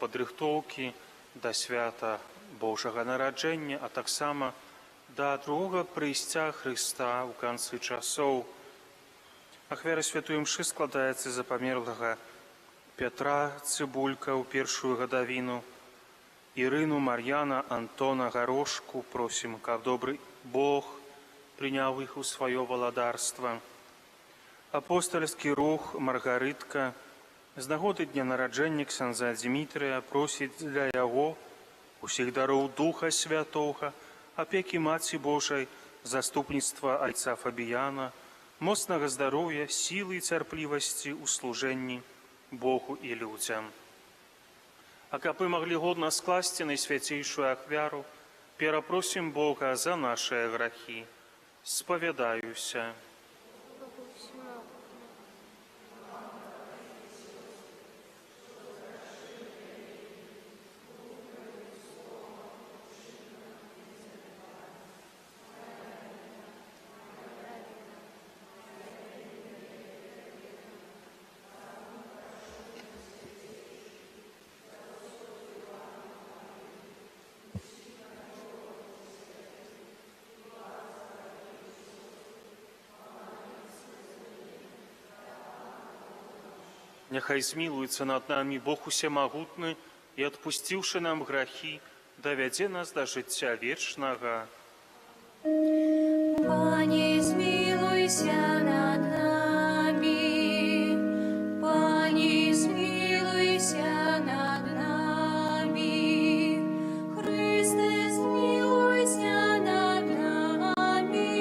падрыхтоўкі да свята Божага нараджэння, а таксама да другога прыйсця Хрыста ў канцы часоў. Ахвяра святой імшы складаецца за памерлага Пятра Цыбулька ў першую гадавіну, Ірыну, Мар'яна, Антона, Гарошку. Просім, каб добры Бог прыняў іх у сваё валадарства. Апостальскі рух Маргарытка з нагоды дня нараджэння ксяндза Дзімітрыя просіць для яго усіх дароў Духа Святога, апекі Маці Божай, заступніцтва айца Фабіяна, моцнага здароўя, сілы і цярплівасці ў служэнні Богу і людзям. А каб мы маглі годна скласці найсвяцейшую ахвяру, перапросім Бога за нашыя грахі. Спавядаюся. Няхай змілуецца над намі Бог усемагутны і, адпусціўшы нам грахі, давядзе нас да жыцця вечнага. Пане, змілуйся над намі, Пане, змілуйся над намі, Христе, змілуйся над намі,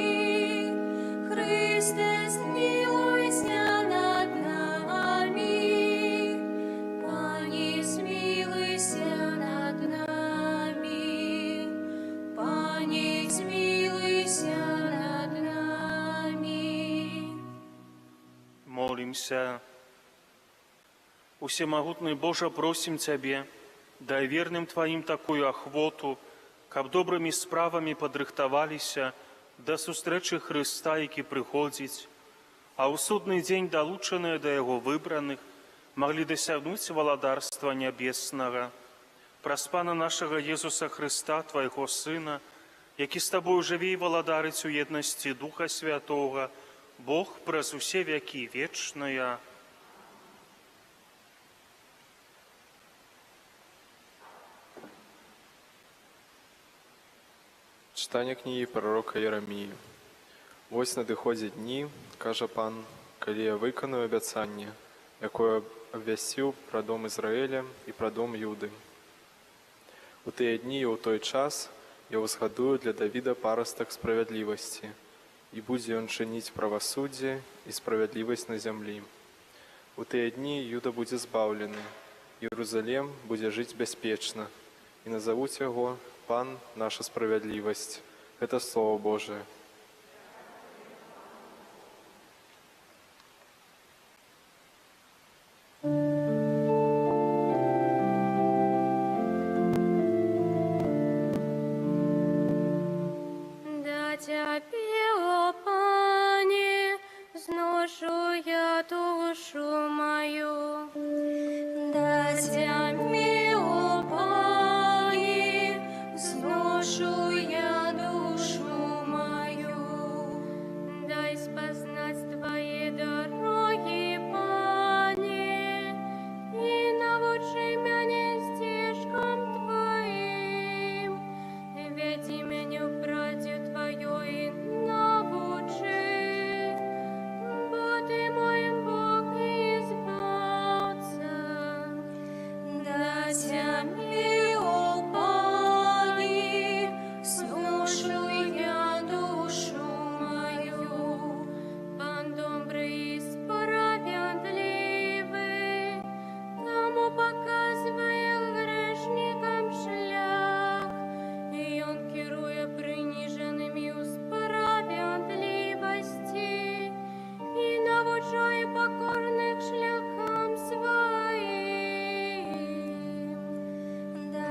Христе, змілуйся над намі, Пане, змілуйся над намі, Пане, змілуйся над намі. Молімся. Усемагутны Божа, просім Цябе, дай верным Тваім такую ахвоту, каб добрымі справамі падрыхтаваліся да сустрэчы Хрыста, які прыходзіць, а ў судны дзень далучаныя да Яго выбраных маглі дасягнуць валадарства нябеснага. Праз Пана нашага Езуса Хрыста, Твайго Сына, які з Табою жыве і валадарыць у еднасці Духа Святога, Бог праз усе вякі вечныя. Чытанне кнігі прарока Єремії. Вось надыходзяць дні, кажа Пан, калі я выканую абяцанне, якое абвясціў пра дом Ізраіля і пра дом Юды. У тыя дні і ў той час я ўзгадую для Давіда парастак справядлівасці, і будзе ён чыніць правасуддзе і справядлівасць на зямлі. У тыя дні Юда будзе збаўлены, Іерусалім будзе жыць бяспечна, і назавуць яго Пан наша справядлівасць. Гэта Слово Божие. Да Тебе, о Пане, зношу я душу мою. Да Тебе, о Пане, зношу я душу мою. Дай спознать Твои дороги, Пане, и научи меня стежкам Твоим. Веди меня в правде Твоей и научи, бо Ты мой Бог и избавца. Да Тебе, о Пане, зношу я душу мою. Пан добрый и справедливый, тому показывая грешникам шлях, и Он керуя приниженными у справедливости и навучая покорных шляхам своим. Да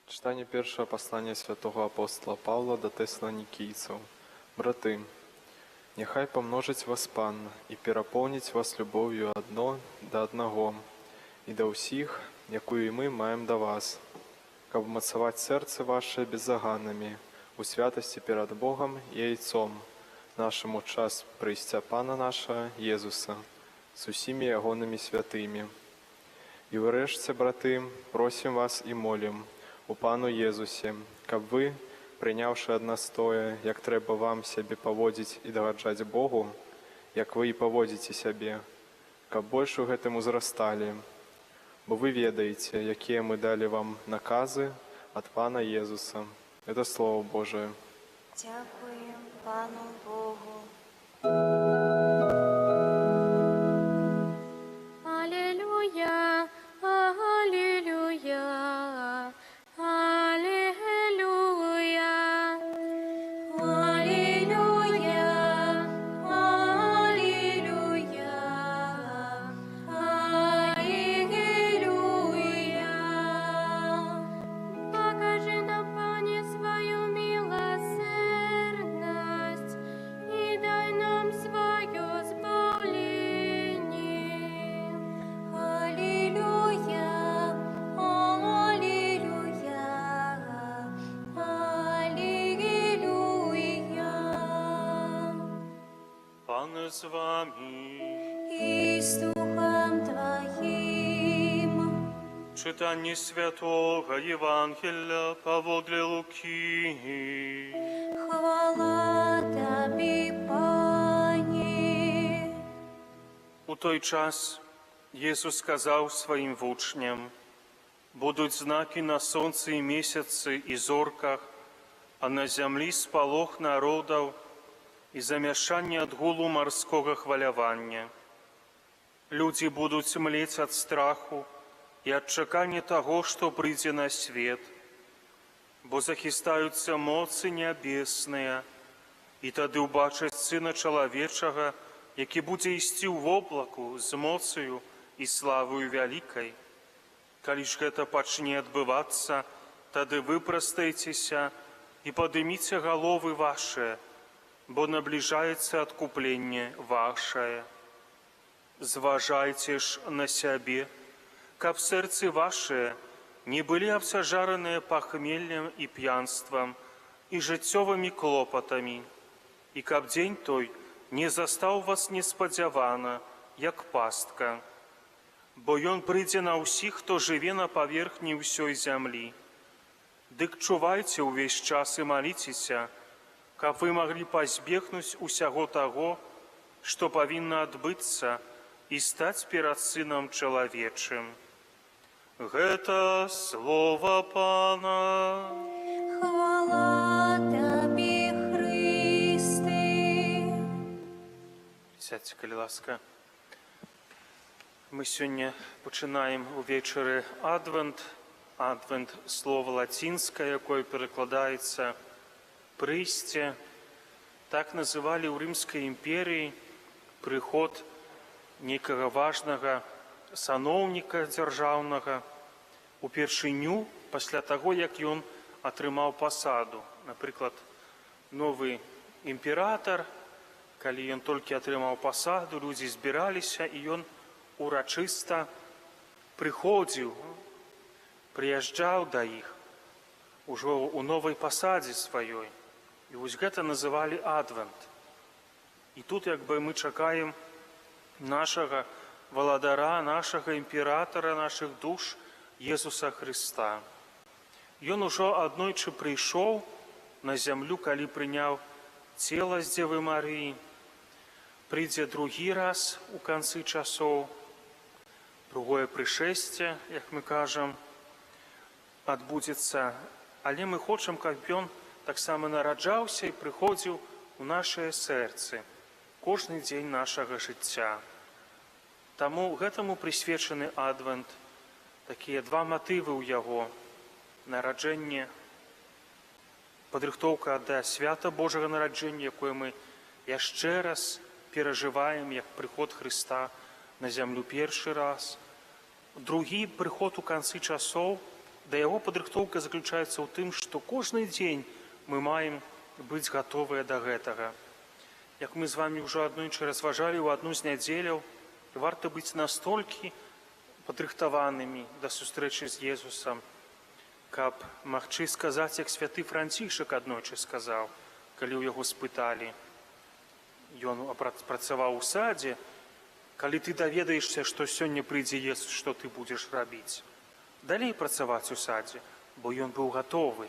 Читання першого послання святого апостола Павла до Тессалонікійців. Брати, нехай помножить вас Пан і переповнить вас любов'ю одно до одного, і до всіх, яку і ми маємо до вас, каб мацовать серце ваше беззаганними у святості перед Богом і Отцом, нашому час прийстя Пана нашого Єзуса, з усіми ягоними святими. І врешті, брати, просим вас і молим у Пану Єзусі, каб ви, прийнявши одностоє, як треба вам себе поводить і догаджать Богу, як ви і поводите себе, каб больше в гэтым узрастали, бо ви ведаєте, які ми дали вам накази від Пана Єзуса. Это Слово Божие. Дякуємо Пану Богу. Алілуя, алілуя, алілуя, алілуя, алілуя, алілуя. Покажи нам, Пане, свою милосердность и дай нам свое избавление. Алілуя, алілуя, алілуя. Пане з вами. І з Духом Твоїм. Читання святого Євангелія поводле Луки. Хвала Тобі, Пані. У той час Єсус сказав своїм вучням: «Будуть знаки на сонці і місяці і зорках, а на землі сполох народів і замяшання ад гулу морського хвалявання. Люди будуть млець ад страху і ад чакання того, што прыйдзе на свет, бо захістаюцца моцы нябесныя, і тады ўбачаць Сына Чалавечага, які будзе ісці ў воблаку з моцаю і славою вялікай. Калі ж гэта пачне адбывацца, тады выпрастайцеся і падыміце галовы вашыя, бо набліжаецца адкупленне вашае. Зважайце ж на сябе, каб сэрцы вашыя не былі абсажараныя пахмеллем і п'янствам і жыццёвымі клопатамі, і каб дзень той не застаў вас неспадзявана, як пастка. Бо ён прыйдзе на ўсіх, хто жыве на паверхні ўсёй зямлі. Дык чувайце ўвесь час і маліцеся, каб вы маглі пазбегнуць усяго таго, што павінна адбыцца і стаць перад Сынам Чалавечым». Гэта Слова Пана. Хвала Тобі, Христе. Сядьце, калі ласка. Мы сёння пачынаем увечары Адвент. Адвент – слова лацінскае, якое перакладаецца «прыйсце». Так называлі ў Рымскай імперіі прыход некага важнага саноўніка дзяржаўнага упершыню пасля таго, як ён атрымаў пасаду. Напрыклад, новы імператар, калі ён толькі атрымаў пасаду, людзі збіраліся, і ён урачыста прыходзіў, прыязджаў да іх ужо ў новай пасадзе сваёй. І вось гэта называлі Адвент. І тут як бы мы чакаем нашага валадара, нашага імператара, нашых душ Езуса Хрыста. Ён ужо аднойчы прыйшоў на зямлю, калі прыняў цела з Дзевы Марыі. Прыйдзе другі раз у канцы часоў, другое прышэсце, як мы кажам, адбудзецца. Але мы хочам, каб ён таксама нараджаўся і прыходзіў у нашыя сэрцы кожны дзень нашага жыцця. Таму гэтаму прысвечаны Адвент. Такія два матывы ў яго: нараджэнне, падрыхтоўка да свята Божага нараджэння, якое мы яшчэ раз перажываем як прыход Хрыста на зямлю першы раз. Другі прыход у канцы часоў, Да яго падрыхтоўка заключаецца ў тым, што кожны дзень мы маем быць гатовыя да гэтага. Як мы з вамі ўжо аднойчы разважалі ў адну з нядзеляў, варта быць настолькі падрыхтаванымі да сустрэчы з Езусам, каб магчы сказаць, як святы Францішак аднойчы сказаў, калі ў яго спыталі. Ён працаваў у садзе, калі ты даведаешся, што сёння прыйдзе Езус, што ты будзеш рабіць? Далей працаваць у садзе, бо ён быў гатовы.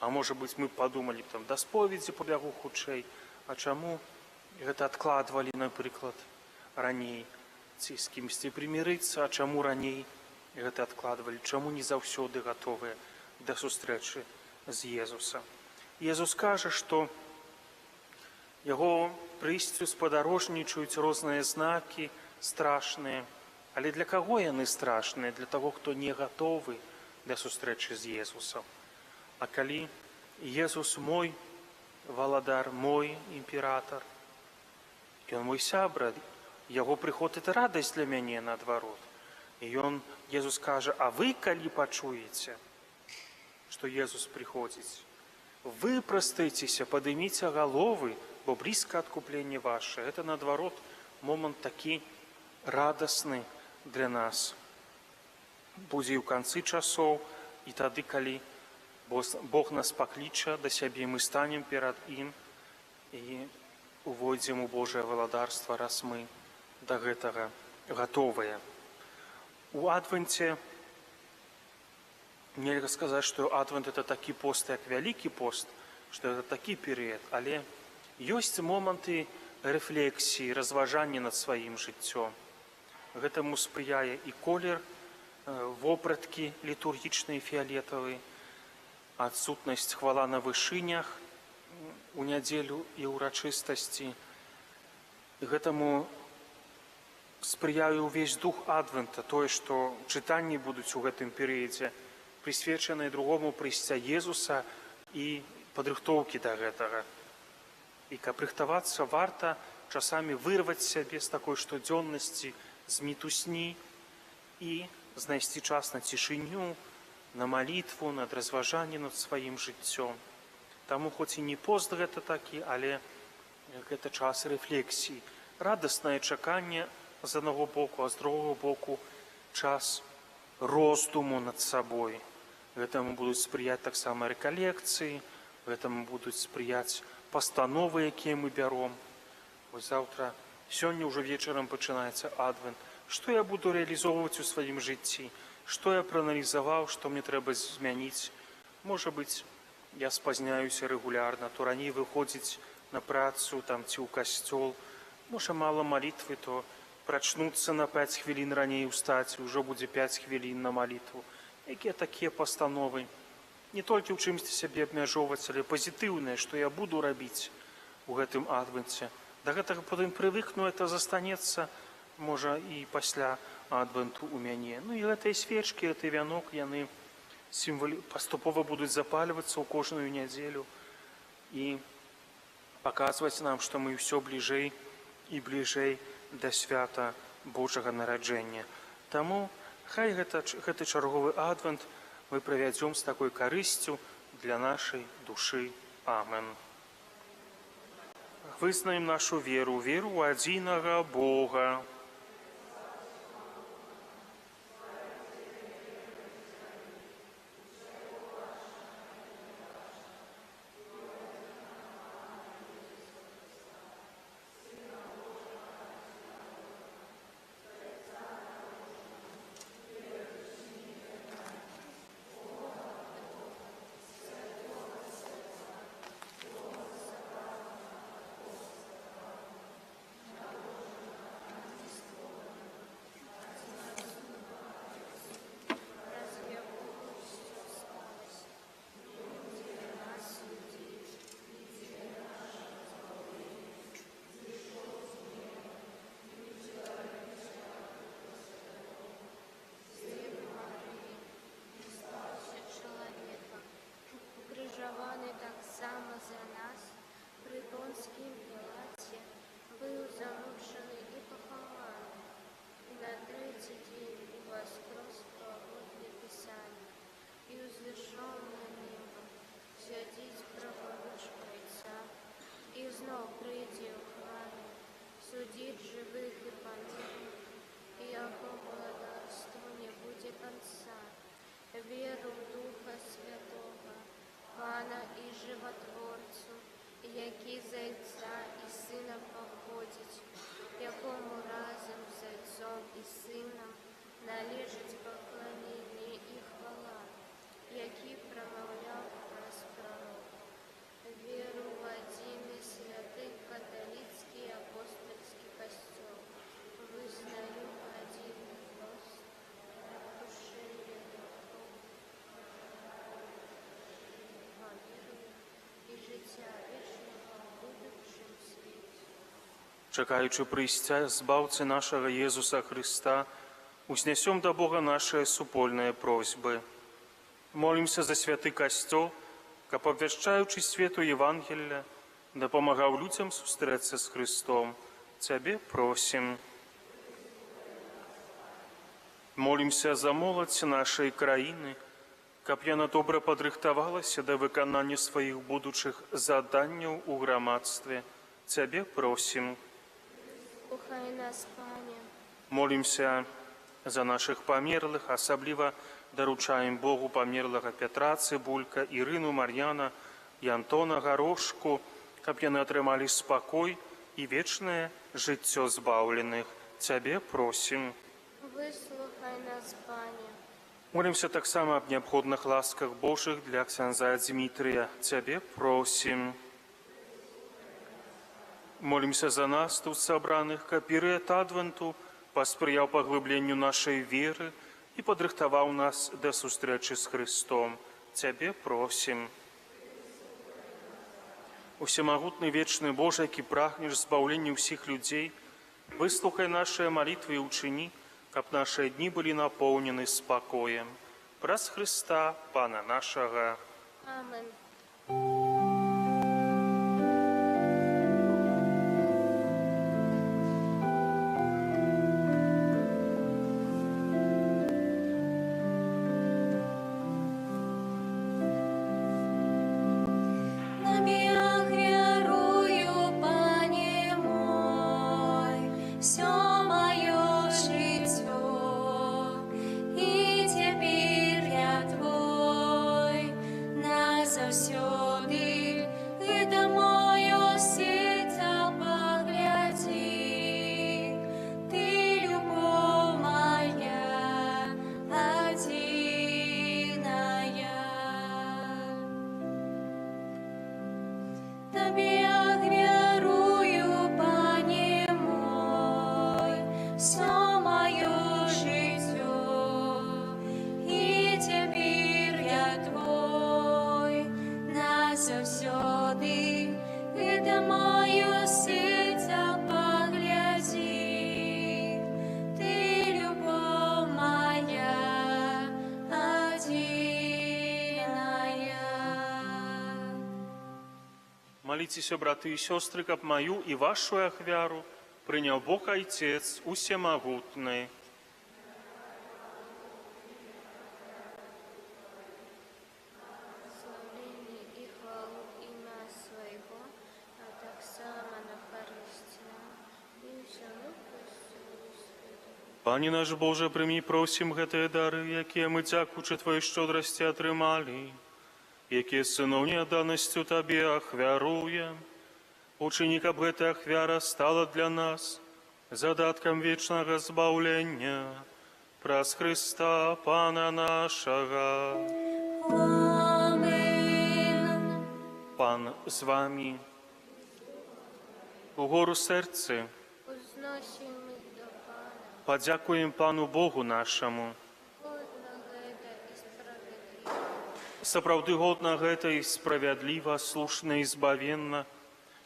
А можа быць, мы падумалі, там, да споведзі пабягу хутчэй, а чаму гэта адкладвалі, напрыклад, раней, ці з кімсьці прымірыцца, а чаму раней гэта адкладвалі, чаму не заўсёды гатовыя да сустрэчы з Езусам. Езус кажа, што яго прыйсцю спадарожнічаюць розныя знакі страшныя. Але для каго яны страшныя? Для таго, хто не гатовы да сустрэчы з Езусам. А калі Езус мой валадар, мой імператар, ён мой сябра, яго прыход – это радасць для мяне, наадварот. І Езус кажа, а вы, калі пачуеце, што Езус прыходзіць, выпрастайцеся, падыміце галовы, бо блізка адкупленне ваше. Гэта, наадварот, момант такі радасны для нас. Будзе і ў канцы часоў, і тады, калі Бог нас пакліча да сябе, мы станем перад ім і увойдзем у Божае валадарства, раз мы да гэтага гатовыя. У адвенце нельга сказаць, што адвент – это такі пост, як вялікі пост, што это такі перыяд, але ёсць моманты рэфлексіі, разважання над сваім жыццём. Гэтаму спрыяе і колер вопраткі літургічнай фіялетавай, адсутнасць хвала на вышынях у нядзелю і ўрачыстасці. Гэтаму спрыяе ўвесь дух адвента, тое, што чытанні будуць у гэтым перыядзе прысвечаныя другому прыйсця Езуса і падрыхтоўкі да гэтага. І каб рыхтавацца, варта часамі вырваць сябе з такой штодзённасці, з мітусні і знайсці час на цішыню, на малітву, над разважанне над сваім жыццём. Таму хоць і не пост гэта такі, але гэта час рэфлексіі. Радаснае чаканне з аднаго боку, а з другога боку час роздуму над сабой. Гэтаму будуць спрыяць таксама рэкалекцыі, гэтаму будуць спрыяць пастановы, якія мы бяром. Вось заўтра, сёння ўжо вечарам пачынаецца адвент. Што я буду рэалізоўваць у сваім жыцці? Што я прааналізаваў, што мне трэба змяніць? Можа быць, я спазняюся рэгулярна, то раней выходзіць на працу там, ці ў касцёл. Можа, мала малітвы, то прачнуцца на 5 хвілін раней устаць, ўжо будзе 5 хвілін на малітву. Якія такія пастановы? Не толькі ў чымсьці сябе абмяжоўваць, але пазітыўнае, што я буду рабіць у гэтым адвенце. Да гэтага потым прывыкну, это застанецца, можа, і пасля адвенту у мяне. Ну і гэтыя свечкі, гэты вянок, яны паступова будуць запальвацца ў кожную нядзелю і паказваць нам, што мы ўсё бліжэй і бліжэй да свята Божага нараджэння. Таму хай гэты чарговы адвент мы правядзём з такой карысцю для нашай душы. Амен. Вызнаем нашу веру, веру ў адзінага Бога. Укрыжаваны таксама за нас, пры Понскім Пілаце, быў замучаны і пахаваны, і на трэці дзень уваскрос паводле Пісання, належить поклонение и хвала, які промовляв праз пророк. Веру в один и святый католицкий апостольский костел, вызнаю один пост, отпущение грехов, верую и життя вічного в будущем світі. Чекаючи прийстя Збавцы нашего Иисуса Христа, узнесем до Бога наши супольные просьбы. Молимся за святый костел, каб обвяшчаючи свету Евангелия, допомагав людям сустрэцца с Христом. Цябе просим. Молимся за моладзь нашей краіны, каб яна добра падрыхтавалася да выканання сваіх будучых заданняў у грамадстве. Цябе просим. Слухай нас, Пане. Молимся за наших памерлых, асабліва даручаем Богу памерлага Петра Цыбулька, Ірыну Мар'яна і Антона Гарошку, каб яны атрымалі спакой і вечнае жыццё збаўленых. Цябе просим. Выслухай нас, Пане. Молимся таксама аб неабходных ласках Божых для ксяндза Дмітрыя. Цябе просим. Молимся за нас, тут сабраных, каб перыяд адвенту паспрыяў паглыбленню нашай веры і падрыхтаваў нас да сустрэчы з Христом. Цябе просим. Усемагутны вечны Божа, які прагнеш збаўлення ўсіх людзей, выслухай нашыя малітвы і ўчыні, каб нашыя дні былі напоўнены спакоем. Праз Христа, Пана нашага. Амен. Молитеся, браты и сестры, каб мою и вашу ахвяру принял Бог Отец Усемогутный. Славление и хвалу имя Своего, а так само на користь нам и всему Христу Святому. Пане наш Боже, прими, просим, гэтыя дары, якія мы, дзякуючы Твоей шчодрасці, атрымалі, якія сыноўне данасцю Табе ахвяруем. Учыні, каб гэтая ахвяра стала для нас задаткам вечнага збаўлення. Праз Христа, Пана нашага. Amen. Пан з вами. Угору серце Узносим мы до Пана, подякуем Пану Богу нашаму. годно гэта и справедливо. Сапраўды годна гэта і справядліва, слушна і збавенна,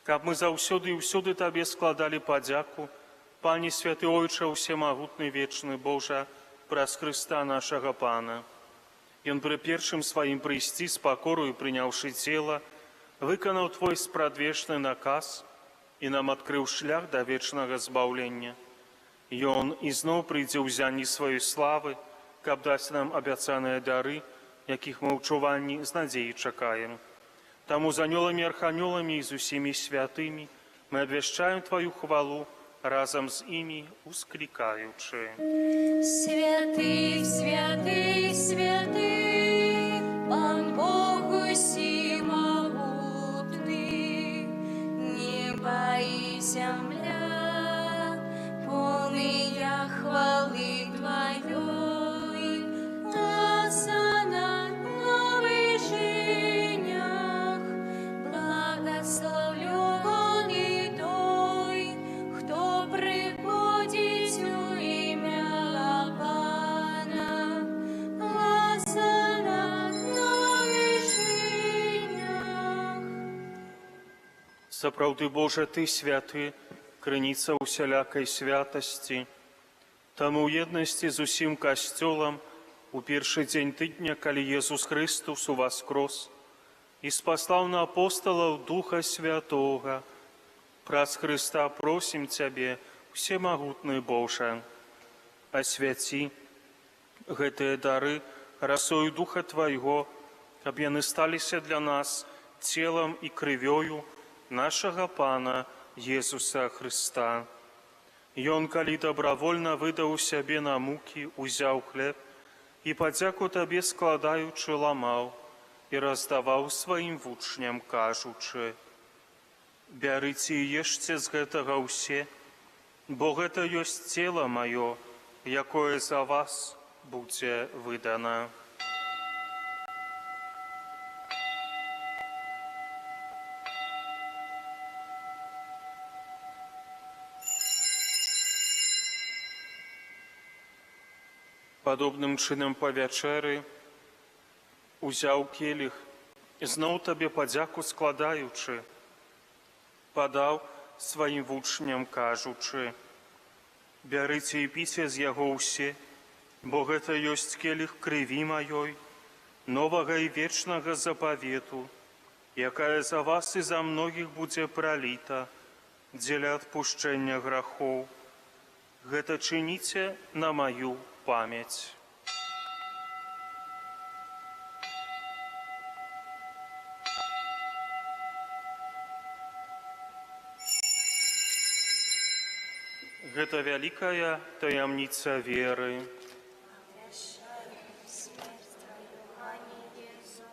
каб мы заўсёды і ўсюды Табе складалі падзяку, Пане святы Ойча, усемагутны вечны Божа, праз Христа нашага Пана. Ён пры першым сваім прыйсці з пакорою прыняўшы цела, выканаў Твой спрадвечны наказ і нам адкрыў шлях да вечнага збаўлення. Ён ізноў прыйдзе ў зянні сваёй славы, каб даць нам абяцаныя дары, якіх мы ў чуванні з надзеяй чакаем. Таму з анёламі, арханёламі і з усімі святымі мы абвяшчаем Тваю хвалу, разам з імі усклікаючы. Святый, святый, святый, Пан Бог усемогутный, небо и земля, полные хвалы Твоей. Сапраўды, Божа, Ты святы, крыніца усялякай святасці. Таму ў єднасці з усім касцёлам у першы дзень тыдня, калі Езус Христус уваскрос і спаслаў на апосталаў Духа Святога, праз Христа просім Цябе, всемагутны Божа, асвяці гэтыя дары расою Духа Твайго, каб яны сталіся для нас целам і крывёю нашага Пана Езуса Христа. Ён, калі добравольна выдаў сябе на мукі, узяў хлеб і падзяку Табе складаючы ламаў і раздаваў сваім вучням, кажучы: «Бярыце і ешце з гэтага ўсе, бо гэта ёсць цела маё, якое за вас будзе выдана». Падобным чынам па вячэры узяў келіх, зноў Табе падзяку складаючы, падаў сваім вучням, кажучы: «Бярыце і піце з яго ўсе, бо гэта ёсць келіх крыві маёй, новага і вечнага запавету, якая за вас і за многіх будзе праліта дзеля адпушчэння грахоў. Гэта чыніце на маю памяць». Гэта вялікая таямніца веры. Обещаем смерть Твою, Пане Иису,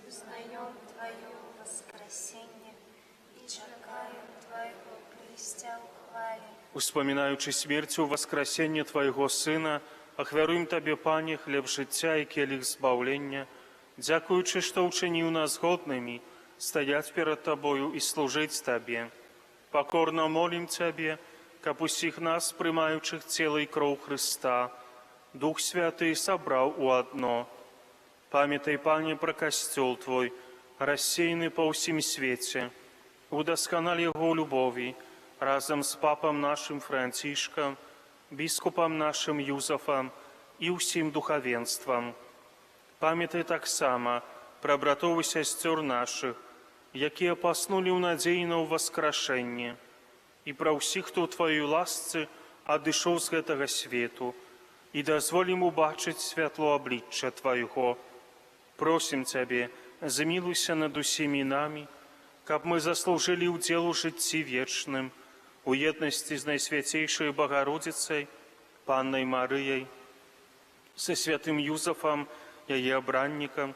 узнаем Твое воскресенье и чекаем Твоего прийстя в хвале. Успамінаючы смерць у воскресенне Твайго Сына, ахвяруем Табе, Пане, хлеб жыцця і келіх збаўлення, дзякуючы, што ўчыніў нас годнымі стаяць перад Табою і служыць Табе. Пакорна молім Цябе, каб усіх нас, прымаючых цела і кроў Христа, Дух Святы сабраў у адно. Памятай, Пане, пра касцёл Твой, рассеяны па ўсім свеце, удасканал яго ў любові, разам з папам нашым Францішкам, біскупам нашым Юзафам і ўсім духавенствам. Памятай таксама пра братоў і сясцёр нашых, якія паснулі ў надзеі на ўваскрашэнне, і пра ўсіх, хто ў Тваёй ласцы адышоў з гэтага свету, і дазволім убачыць святло аблічча Твайго. Просім Цябе, змілуйся над усімі намі, каб мы заслужылі ўдзел у жыцці вечным, у єднасці з Найсвяцейшай Богородицей, Паннай Марыяй, са святым Юзафам, яе абраннікам,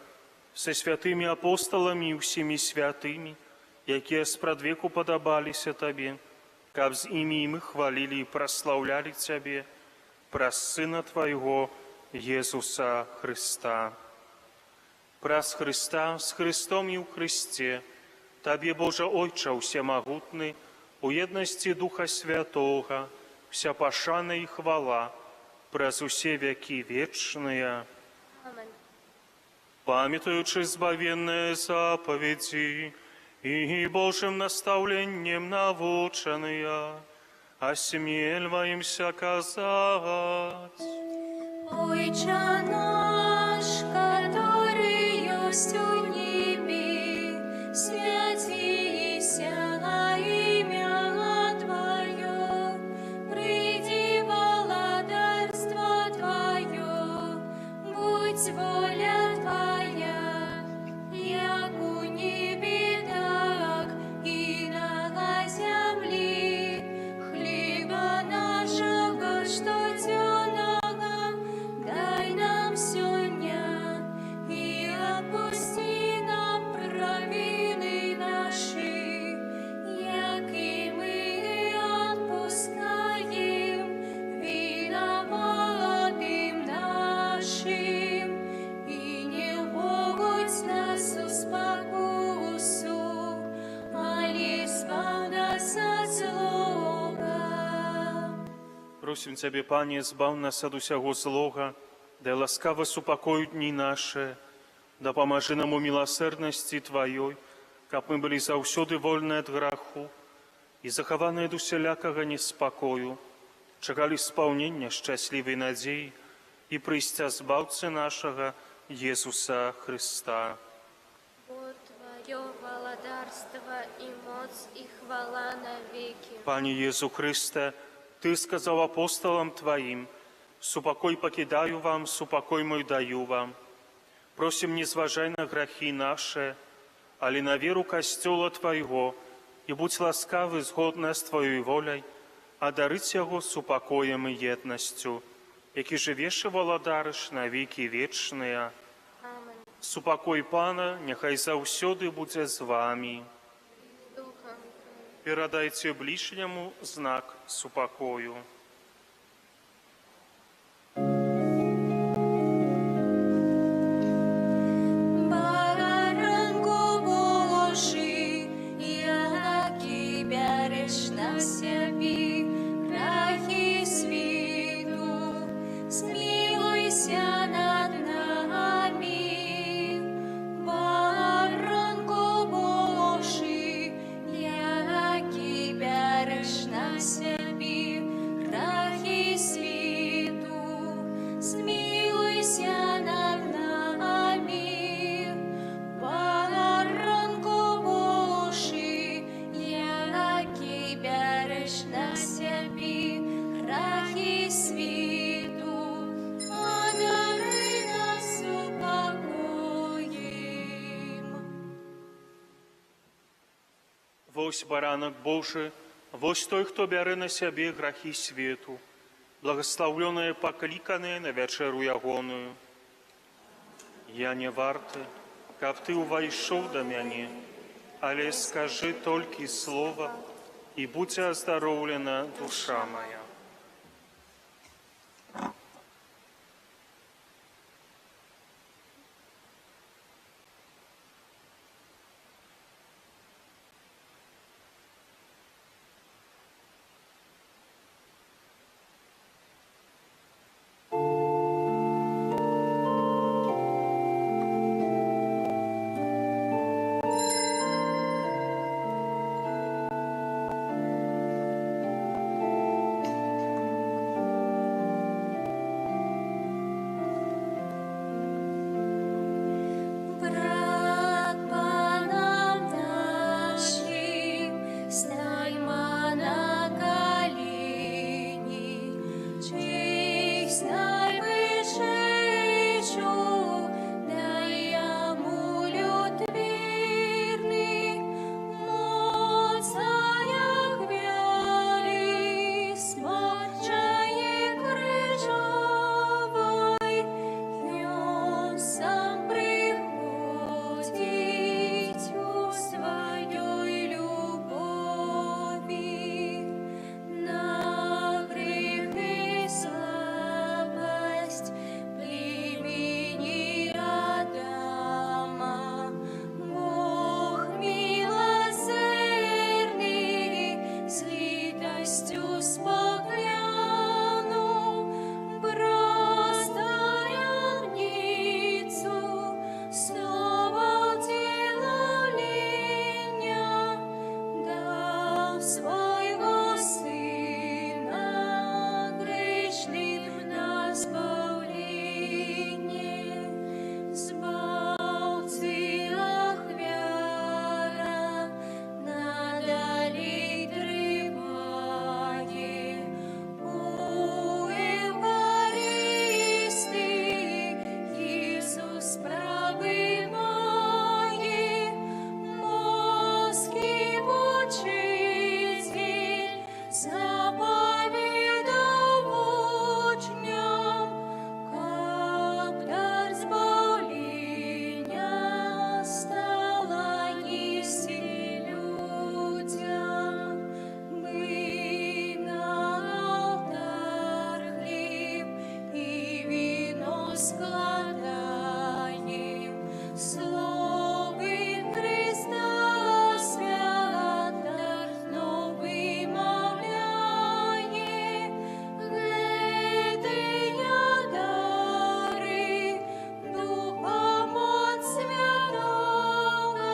са святымі апосталамі і ўсімі святымі, якія спрадвеку падабаліся Табе, каб з імі і мы хвалілі і праслаўлялі Цябе праз Сына Твайго, Езуса Христа. Праз Христа, з Христом і ў Христе, Табе, Божа Ойча усемагутны, у єднасці Духа Святога, вся пашана і хвала праз усе вякі вечныя. Амин. Памятаючы збавенныя запаведзі і Божым настаўленнем навучаныя, асмельваемся казаць: Отче наш, который есть у небе, святися имя Твое, приди владарство Твое, будь воля Твоя, як у небе, так и на земле. Хлеба нашего, что тёмного, дай нам сегодня, и отпусти нам провины наши, як и мы отпускаем виноватым нашим, и не вводь нас в спокусу, али избав нас от злого. Просім Цябе, Пане, збаў нас ад усяго злога, дай ласкава супакою дні наše, дапамажы нам у міласэрнасці Тваёй, каб мы былі заўсёды вольныя ад граху і захаваныя ад усялякага неспакою, чакалі спаўнення шчаслівай надзеі і прыйсця збаўцы нашага Езуса Христа. Бо Твое владарство и моц и хвала навеки. Пане Езу Христе, Ты сказал апостолам Твоим: «Супокой покидаю вам, супокой мой даю вам». Просим, не зважай на грахи наши, али на веру Костёла Твоего, и будь ласкавы згодна с Твоей волей, а дарыць яго супокоем и едностью, які живеш и владарыш на веки вечные. Амен. Супокой Пана, няхай заўсёды будзе з вами. Духом Твоим. Перадайте ближнему знак супокою. Баранку Божий, який береш на собі гріхи світу, змилуйся над нами. Баранку Божий, який береш на собі гріхи світу, змилуйся над нами. Баранку Божий, який береш на собі гріхи світу, одари нас упокоїм. Вось баранок Божий, вось той, хто бярэ на сябе грахі свету, благословленные покликанные на вечеру ягоную. Я не варты, каб ты увайшоў да мяне, але скажи толькі слова, и будь оздоровлена душа моя. Брат панам нашим, стаймо на колени, честь найвышейшу, дай ему люд верный, моцая веры, смочае крыжовой, и он сам приходить у своей любови на грех и слабость племени Адама. Бог милосердный, с литостью споглянул, просторямницу, слово делоления, дал своего Сына грешным на избавление. Збавцы ахвяра, надали тревоги, у Евхаристии Иисус правый мои, мозги учитель, заповедал учням, как дар избавления стала нести людям. Мы на алтарь хлеб и вино складаем, словы Христа свято вымовляем. Гэтыя дары Духом от Святого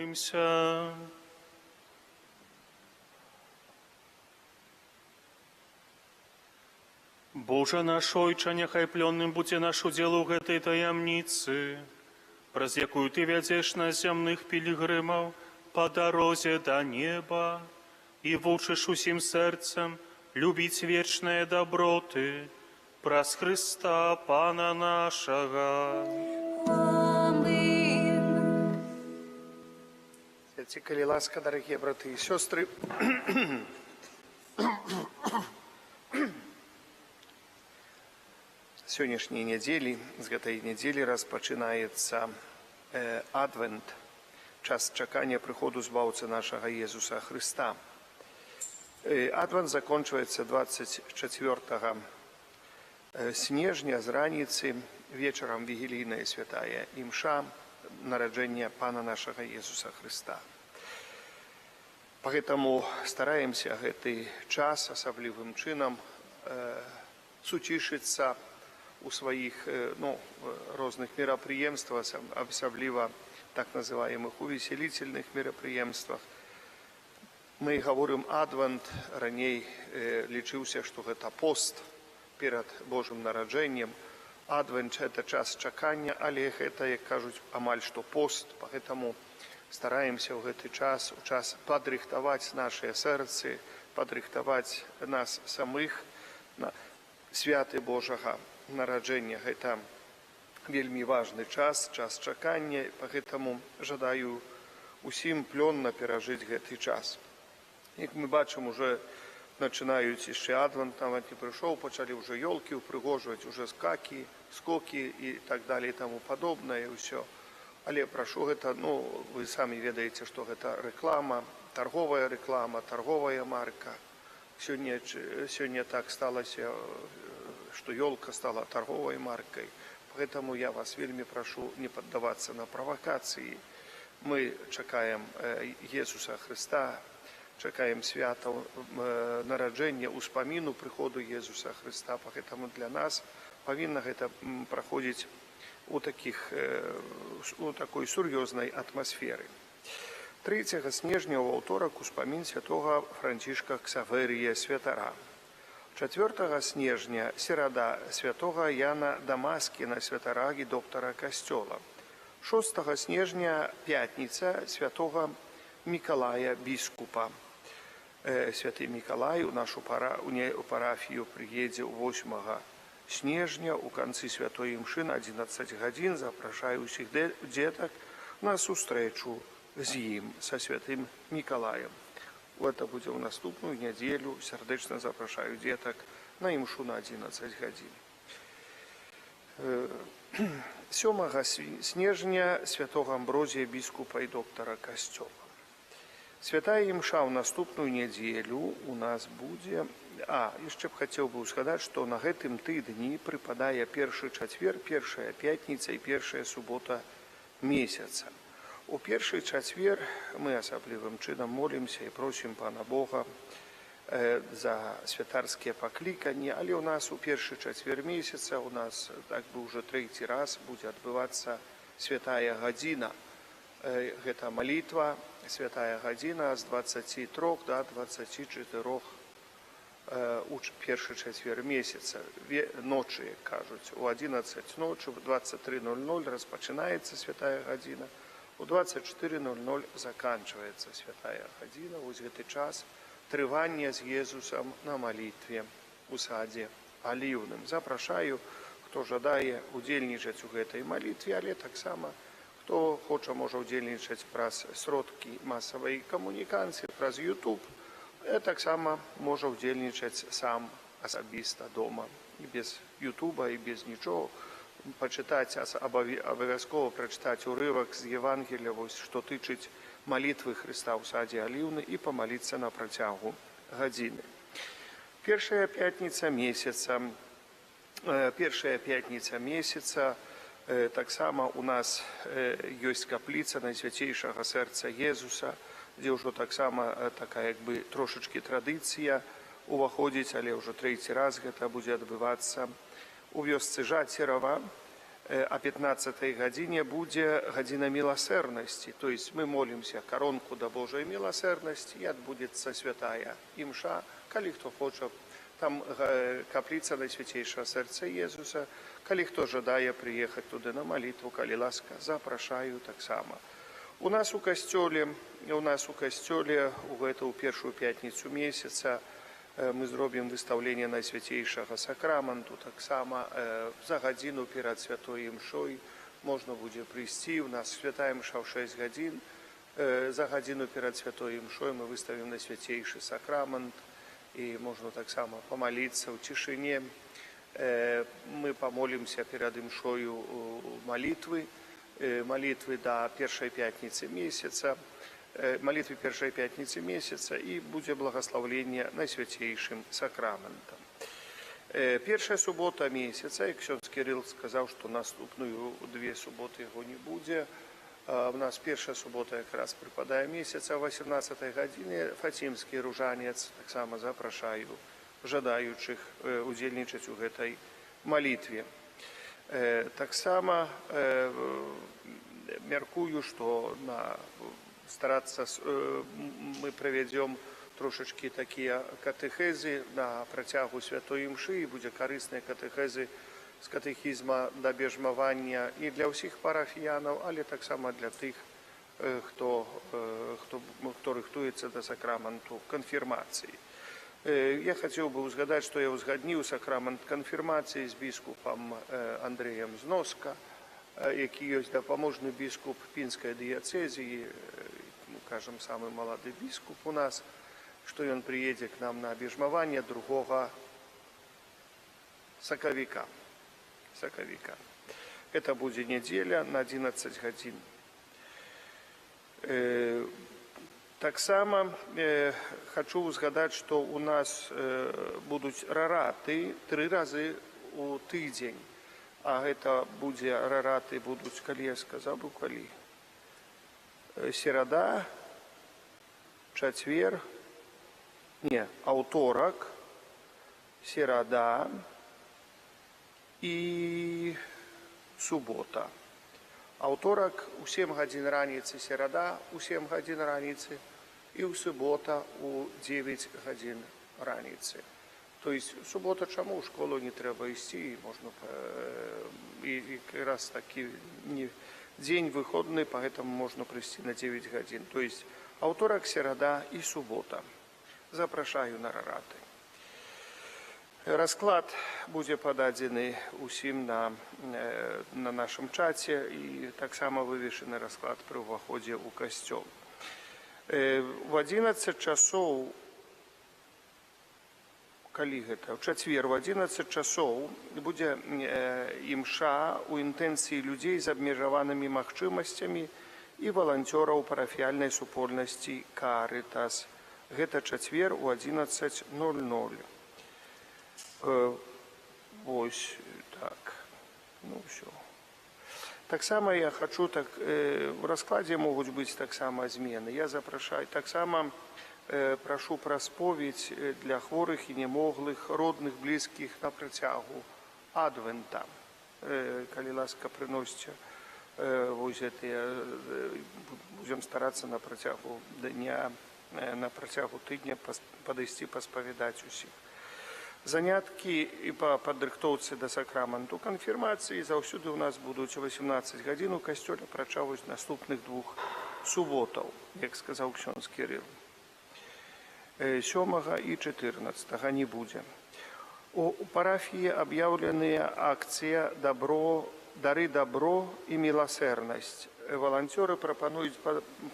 Помолимся. Боже наш Ойча, няхай плённым будзе нашу дзелу гэтай таямніцы, праз якую Ты вядзеш нас зямных пілігрымаў па дарозе да неба і вучыш усім сэрцам любіць вечныя даброты праз Хрыста Пана нашага. Амин. Сядьте, коли ласка, дорогие браты и сестры. Сённяшняй недели, з гэтай недели распачынаецца Адвент, час чакання прыходу збаўцы нашага Езуса Христа. Адвент закончваецца 24 снежня з раніцы, вечарам вігілійная святая імша, нараджэння Пана нашага Езуса Христа. Поэтому стараемся гэты час асаблівым чынам суцішыцца у сваіх розных мерапрыемствах, асабліва так называемых увеселительных мерапрыемствах. Мы гаворым Адвент, раней лічыўся, што гэта пост перад Божым нараджэннем. Адвент – это час чакання, але гэта, як кажуць, амаль што пост, поэтому стараемся ў гэты час, у час падрыхтаваць нашыя сэрцы, падрыхтаваць нас самых на святы Божага нараджэння. Гэта вельмі важны час, час чакання, поэтому жадаю усім плённа перажыць гэты час. Як мы бачым, уже начинаюць яшчэ Адвент, нават не прыйшоў, пачалі ўжо ёлкі ўпрыгожваць, уже скокі і так далее і таму падобнае ўсё. Але прашу, гэта, вы самі ведаеце, што гэта рэклама, торговая рэклама, торговая марка. Сёння так сталася, што ёлка стала торговой маркой. Поэтому я вас вельмі прашу не паддавацца на правакацыі. Мы чакаем Езуса Христа, чакаем свята нараджэння, успаміну прыходу Езуса Христа. Поэтому для нас павінна гэта праходзіць у такой сур'ёзнай атмасферы. 3 снежня ў аўторак успамін святога Францішка Ксаверія Святара. 4 снежня серада святога Яна Дамаскіна Святара і доктара касцёла. 6 снежня пятніца святога Мікалая біскупа. Святы Мікалай у нашу парафію прыедзе 8 снежня у канцы святой імшы на 11 гадзін. Запрашаю ўсіх дзетак на сустрэчу з ім, са святым Мікалаем. Это будзе ў наступную нядзелю. Сярдэчна запрашаю дзетак на імшу на 11 гадзін. 7 снежня святога Амброзія біскупа і доктара касцёла. Святая імша ў наступную нядзелю у нас будзе. Яшчэ б хацеў бы ўзгадаць, што на гэтым тыдні прыпадае першы чацвер, першая пятніца і першая субота месяца. У першы чацвер мы асаблівым чынам молімся і просім Пана Бога за святарскія пакліканні, але ў нас у першы чацвер месяца у нас так бы ўжо 3-й раз будзе адбывацца святая гадзіна. Гэта малітва, святая гадзіна з 23 до 24 у першы чацвер месяца. Ночы, як кажуць, у 11 ночы, в 23:00 распачынаецца святая гадзіна, у 24:00 заканчваецца святая гадзіна. Вось гэты час трывання з Езусам на малітве у садзе аліўным. Запрашаю, хто жадае удзельнічаць у гэтай малітве, але таксама хто хоча можа удзельнічаць праз сродкі масавай камунікацыі, праз YouTube, таксама можа удзельнічаць сам асабіста дома. І без Ютуба, і без нічого. Пачытаць, абавязкова прачытаць урывак з Євангелія, што тычыць малітвы Христа ў садзе аліўны і памаліцца на працягу гадзіны. Першая пятніца месяца таксама у нас ёсць капліца Найсвяцейшага сэрца Езуса, дзе ўжо таксама такая як бы трошачкі традыцыя уваходзіць, але ўжо 3-й раз гэта будзе адбывацца у вёсцы Жацерава. о 15 гадзіне будзе гадзіна міласэрнасці. То есть мы молимся коронку да Божай міласэрнасці, і адбудзецца святая імша, калі хто хоча. Там капліца Найсвяцейшага сэрца Езуса. Калі хто жадае прыехаць туды на малітву, калі ласка, запрашаю таксама. У нас у касцёле у гэту першую пятніцу месяца мы зробім выстаўленне Найсвяцейшага сакраменту. Таксама за гадзіну перад святой імшой можна будзе прыйсці. У нас святая імша ў 6 гадзін. За гадзіну перад святой імшой мы выставім Найсвяцейшы сакрамент, і можна таксама памаліцца ў цішыне. Мы памолімся перад імшою малітвы да першай пятніцы месяца, молитвы першай пятніцы месяца, і будзе благословление Найсвяцейшым сакраментам. Першая субота месяца, як ксёндз Кірыл сказаў, што наступную 2 суботы яго не будзе. У нас першая субота якраз прыпадае месяца, о 18 гадзіне Фацімскі ружанец. Таксама запрашаю жадаючых удзельнічаць у гэтай малітве. Таксама мяркую, што старацца мы правядзём трошачкі такія катэхезы на працягу святой імшы, і будзе карысныя катэхезы з катэхізма да бежмавання і для ўсіх парафіянаў, але таксама для тых, хто рыхтуецца да сакраменту канфірмацыі. Я хацеў бы узгадаць, што я узгадніў сакрамент канфірмацыі з біскупам Андрэем Зноска, які ёсць дапаможны біскуп пінскай дыяцэзіі, кажам, самы малады біскуп у нас, што ён прыедзе к нам на абежмаванне 2 сакавіка. Это будзе нядзеля на 11 гадзін. Таксама хочу узгадаць, што у нас будуць рараты 3 разы у тыдзень. А гэта будзе рараты будуць, калі я сказаў бы, калі? Серада, чацвер, аўторак, серада і субота. Аўторак у 7 гадзін раніцы, серада у 7 гадзін раніцы і ў субота у 9 гадзін раніцы. То есть субота чаму? У школу не трэба ісці, можна і раз такі дзень выходны, поэтому можно прийти на 9 гадзін. То есть аўторак, серада і субота. Запрашаю на рараты. Расклад будзе пададзены усім на нашым чаце, і таксама вывешаны расклад пры ўваходзе ў касцёл. В 11 часоў, калі гэта? У чацвер в 11 часоў будзе імша ў інтэнцыі людзей з абмежаванымі магчымасцямі і валанцёраў парафіяльнай супольнасці Карытас. Гэта чацвер у 11:00. Вось так. Ну, все. Таксама я хочу, в раскладе могуць быць таксама змены. Я запрашаю, таксама прашу пра споведь для хворых і немоглых, родных, блізкіх на працягу адвента. Калі ласка, прыносьце вось гэтыя, будзем старацца на працягу дня, на працягу тыдня падысці паспавядаць усіх. Заняткі і па падрыхтоўцы да сакраменту канфірмацыі заўсёды ў нас будуць 18 гадзін у касцёле працягу наступных 2 суботаў, як сказаў ксёндз Кірыл. 7 і 14 не будзе. У парафіі аб'яўленыя акцыя «Дары добро і міласэрнасць». Валанцёры прапануюць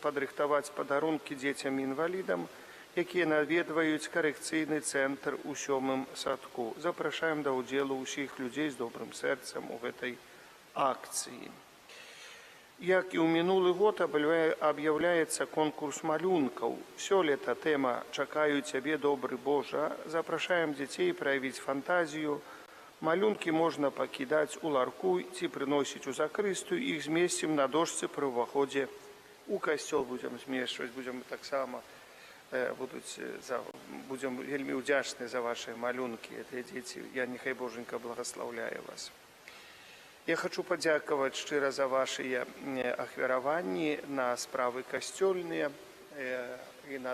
падрыхтаваць падарункі дзецям-інвалідам, якія наведваюць карэкцыйны цэнтр у 7-м садку. Запрашаем да ўдзелу ўсіх людзей з добрым сэрцам у гэтай акцыі. Як і ў мінулы год аб'яўляецца конкурс малюнкаў. Сёлета тэма «Чакаю цябе, добры Божа». Запрашаем дзяцей праявіць фантазію. Малюнкі можна пакідаць у ларку ці прыносіць у закрыстую. Іх змесцім на дошцы пры ўваходзе у касцёл. Будзем змешчваць, будзем таксама будем вельмі ўдзячны за ваши малюнкі, гэтыя дзеці. Я, нехай Боженька благословляе вас. Я хочу падзякаваць шчыра за вашыя ахвяраванні на справы касцёльныя і на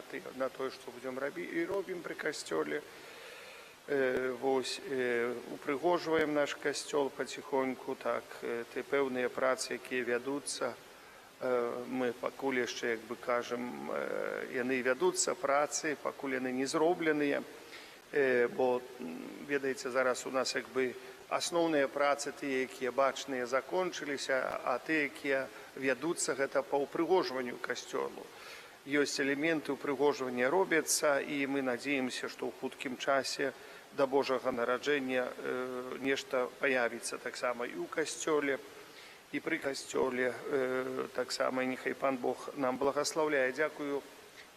тое, што будзем рабіць і робім пры касцёле. Упрыгожваем наш касцёл паціхоньку, так, ты пэўныя працы, якія вядуцца, мы пакуль яшчэ, як бы кажам, яны вядуцца, працы, пакуль яны не зробленыя, бо, ведаеце, зараз у нас, як бы, асноўныя працы, тыя, якія бачныя, закончыліся, а тыя, якія вядуцца, гэта па ўпрыгожванню касцёлу. Ёсць элементы ўпрыгожвання робяцца, і мы надзеемся, што ў хуткім часе да Божага нараджэння нешта паявіцца таксама і ў касцёле, і пры касцёле таксама, і няхай Пан Бог нам благаслаўляе. Дзякую,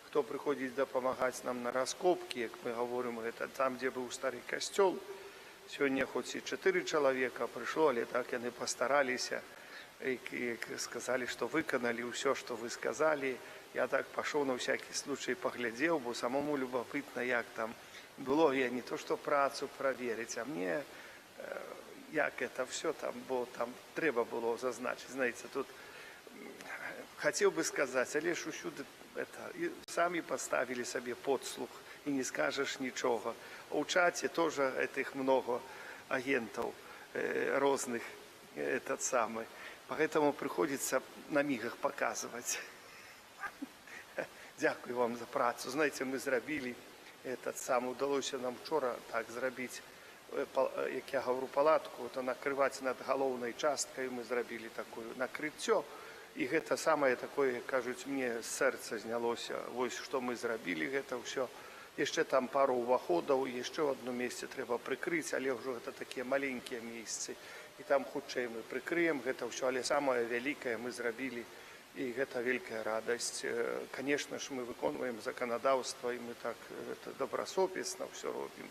хто прыходзіць дапамагаць нам на раскопкі, як мы гаворым, гэта там, дзе быў стары касцёл. Сёння хоць і 4 чалавека прыйшло, але так яны пастараліся і сказалі, што выканалі ўсё, што вы сказалі. Я так пашоў на всякі случай паглядзеў, бо самому любопытна, як там было. Я не то, што працу праверыць, а мне як это все там, бо там трэба было зазначыць. Знаеце, тут хацеў бы сказаць, але ж усюды самі паставілі сабе подслух і не скажаш нічога. У чаце тоже этих много агентаў розных, этот самый. Поэтому приходится на мигах показывать. Дякую вам за працу. Знаете, мы зрабілі этот сам, удалося нам вчора так зрабіць, як я говорю, палатку, то накрываць над галоўнай часткай, мы зрабілі такое накрыццё, і гэта самае такое, кажуць, мне з сэрца знялося, вось што мы зрабілі гэта ўсё. Яшчэ там пару ўваходаў, яшчэ ў адно месце трэба прыкрыць, але ўжо гэта такія маленькія месцы, і там хутчэй мы прыкрыем гэта ўсё, але самае вялікае мы зрабілі, і гэта вялікая радасць. Конечно ж, мы выконваем заканадаўства, і мы так добрасопісна ўсё робім.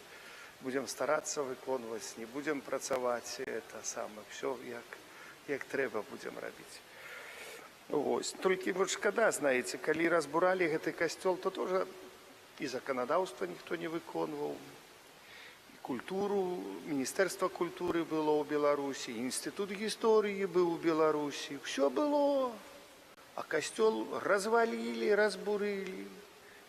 Будзем старацца выконваць, не будзем працаваць, это самае, ўсё як трэба будзем рабіць. Вось. Толькі вот шкада, знаеце, калі разбуралі гэты касцёл, то тоже і заканадаўства ніхто не выконваў, і культуру, Міністэрства культуры было ў Беларусі, Інстытут гісторыі быў у Беларусі, ўсё было. А касцёл развалілі, разбурылі,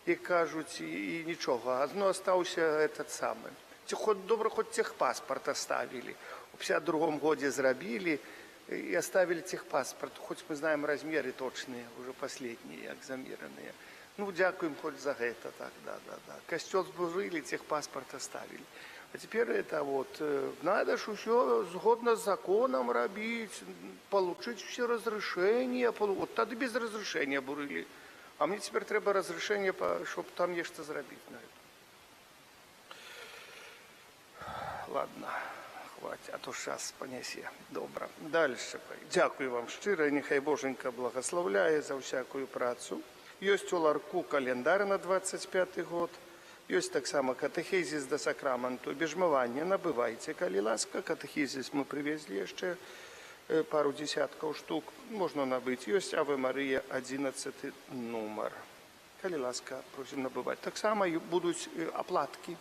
як кажуць, і нічога. Адно астаўся этот самы. Добра, хоць техпаспорт оставили. У 52-м годзе зрабілі і оставили техпаспорт. Хоць мы знаем размеры точныя, уже последние, як замераныя. Ну, дзякуем хоць за гэта, так, да. Касцёл збурылі, техпаспорт оставили. А теперь это вот, надо ж все згодно с законом рабіць, получить все разрешения. Вот тогда без разрешения бурили. А мне теперь треба разрешение, чтобы там нечто зрабіць на это. Ладно, хватит, а то сейчас понясе. Добра. Дальше. Дякую вам шчыра, нехай Боженька благословляе за всякую працу. Ёсць у ларку календар на 25 год. Ёсць таксама катэхезіс да сакраменту, бежмавання, набывайце, калі ласка. Катэхезіс мы привезли яшчэ пару десяткаў штук, можна набыць. Ёсць Аве Марыя 11 нумар. Калі ласка, просім набываць. Таксама будуць аплаткі.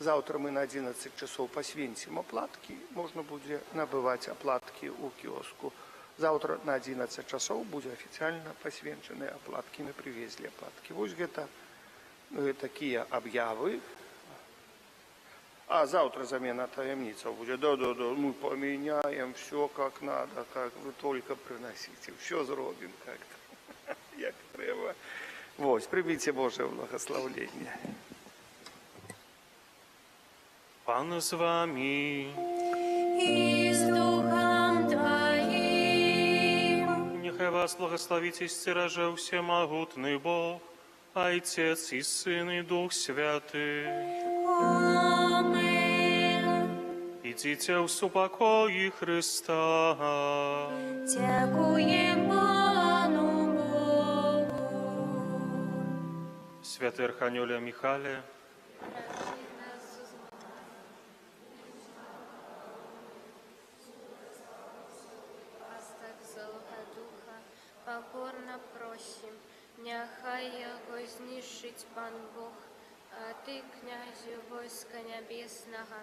Завтра мы на 11 часов посвенцім аплаткі, можна будзе набываць аплаткі ў кіоску. Завтра на 11 часов будзе афіцыяльна посвенчаныя аплаткі, мы привезли аплаткі. Вось гэта такие объявы. А завтра замена таемница будет. Да, мы поменяем все как надо, как вы только приносите. Все зробим как-то, як треба. Вот, примите Божие благословение. Пан з вами. И с Духом Твоим. Нехай вас благословить и стероже всемогутный Бог, Отец и Сын и Дух Святый. Амин. Идите в супокої Христа. Дякуем Пану Богу. Святий Архангеле Михайле, Пастах Злого Духа, покорно просим, нехай його знищить Пан Бог, а ти, князю войска небесного,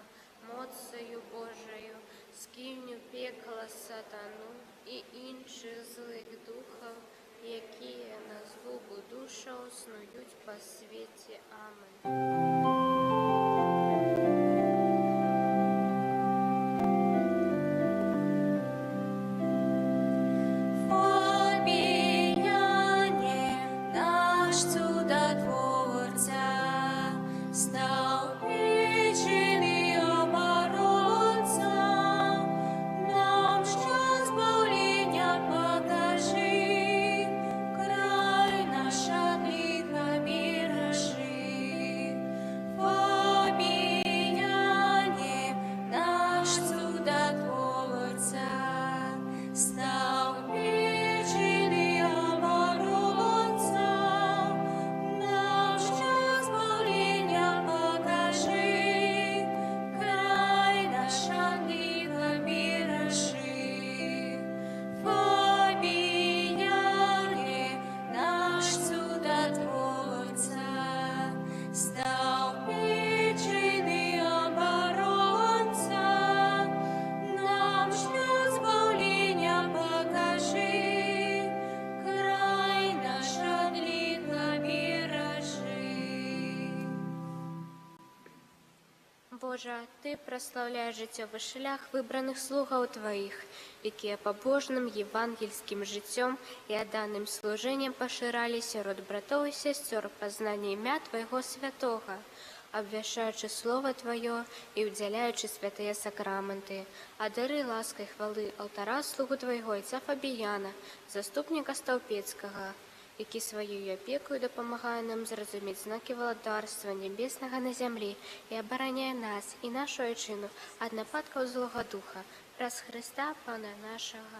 моцею Божою, скиню пекла сатану і інших злих духів, які на згубу душа снують по світі. Амен. Поміняє наш чудотворця, став вічний оборонця, нам що збавлення покажи, край наш от лиха мироши. Поміняє наш чудотворця, став вічний оборонця, нам що збавлення покажи, край наш от лиха мироши. Поміняє наш чудотворця, став вічний оборонця, нам що збавлення покажи, край наш от лиха мироши. Боже, Ти прославляєш життєвий шлях вибраних слугаў Твоїх, які побожним євангельським життям і отданим служенням поширали сярод братов і сестер познання ім'я Твоего святого, обвящаючи Слово Твое і уділяючи святые сакраменти, а дари ласки й хвали алтара слугу Твоего отця Фабіяна, заступника Стовпецького, який своєю опікою допомагає нам зрозуміти знаки володарства небесного на землі і обороняє нас і нашу отчину від нападків злого духа, раз Христа Пана нашого.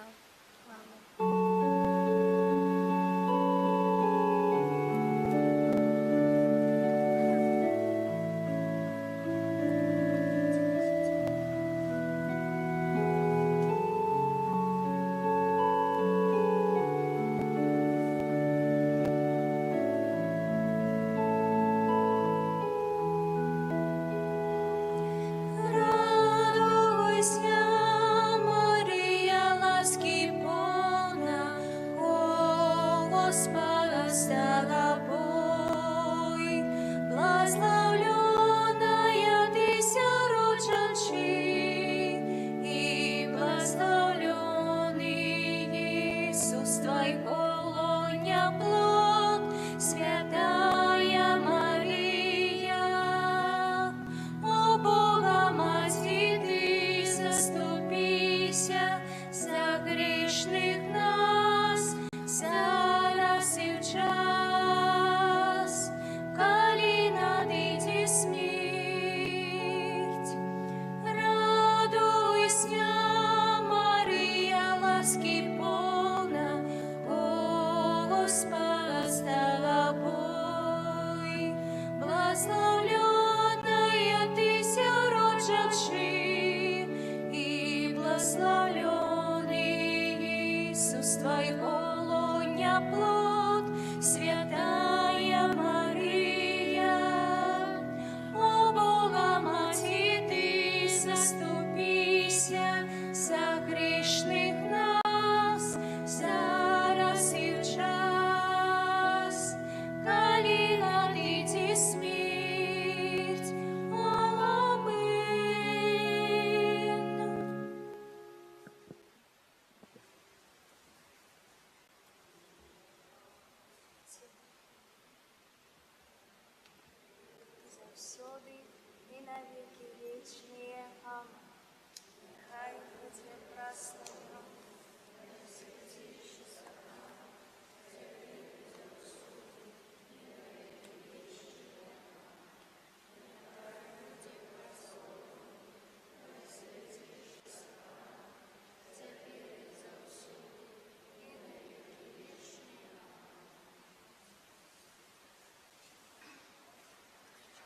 Амінь. Радуйся, Марія, ласки повна, о Господа с тобой. Благословленная ты сярод женщин, и благословленный Иисус твой полоня плод, Святая Мария. О Бога Маті, ти заступися за грішних нас, зараз і в час, коли надійде смерть. Радуйся, Марія, ласки повна, о Господа с тобой. Благословленная ты сярод женщин, и благословленный Иисус твой полоня плод, Святая Мария. О Бога Маті, ти заступися за грішних нас, зараз і в час, коли надійде смерть. Амин. Завсёды і на віки.